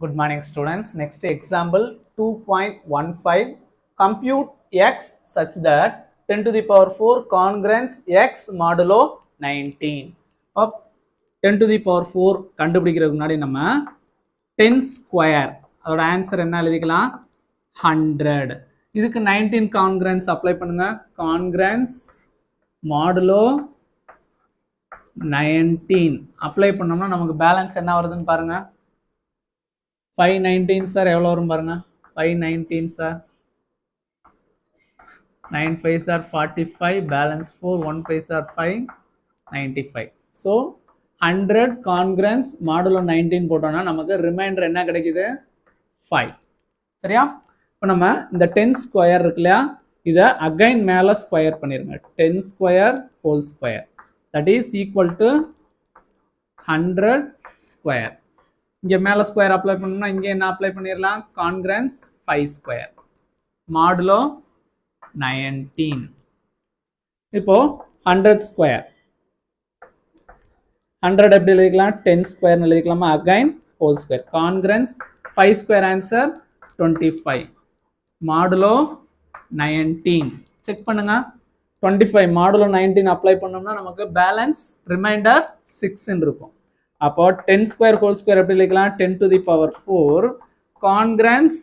Good morning students. Next example 2.15. Compute x such that 10 to the power 4 congruence x modulo 19. Up 10 to the power 4 கண்டுபிடிக்கிறதுக்கு முன்னாடி நம்ம 10 square அதோட answer என்ன எழுதிக்கலாம் 100. இதுக்கு 19 congruence அப்ளை பண்ணுங்க. congruence modulo 19 அப்ளை பண்ணோம்னா நமக்கு பேலன்ஸ் என்ன வருதுன்னு பாருங்க. 519 சார் எவ்வளோ வரும் பாருங்க. 519 sir 9 5 sir 45 balance 4 1 5 sir 5 95. So 100 congruence modulo 19 போட்டோம்னா நமக்கு ரிமைண்டர் என்ன கிடைக்குது 5. சரியா? இப்போ நம்ம இந்த 10 ஸ்கொயர் இருக்கு இல்லையா, இதை அகைன் மேலே ஸ்கொயர் பண்ணிருங்க. 10 square whole square that is equal to 100 square. இங்கே மேலே ஸ்கொயர் அப்ளை பண்ணணும்னா இங்கே என்ன அப்ளை பண்ணிடலாம், கான்கிரன்ஸ் 5 ஸ்கொயர் மாடுலோ 19. இப்போ 100 ஸ்கொயர் 100 எப்படி எழுதிக்கலாம், 10 ஸ்கொயர் எழுதிக்கலாமா, again whole square. Congruence 5 square answer 25 modulo 19. Check பண்ணுங்க. 25 மாடுலோ 19 அப்ளை பண்ணோம்னா நமக்கு பேலன்ஸ் ரிமைண்டர் 6 இருக்கும். அப்போ 10 ஸ்கொயர் ஹோல் ஸ்கொயர் எப்படி எழுதிக்கலாம், 10 to the power 4 கான்கிரன்ஸ்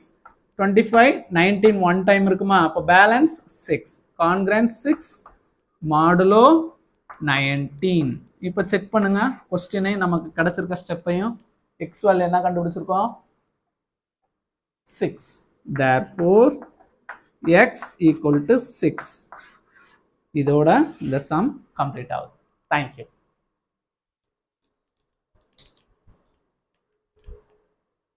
25 19 one time இருக்குமா, அப்போ பேலன்ஸ் 6 கான்கிரன்ஸ் 6 மாடுலோ 19. இப்போ செக் பண்ணுங்க கொஸ்டினை, நமக்கு கிடைச்சிருக்க ஸ்டெப்பையும். எக்ஸ் வேல்யூ என்ன கண்டுபிடிச்சிருக்கோம் 6. therefore x equal to 6. இதோட இந்த சம் கம்ப்ளீட் ஆகுது. தேங்க்யூ.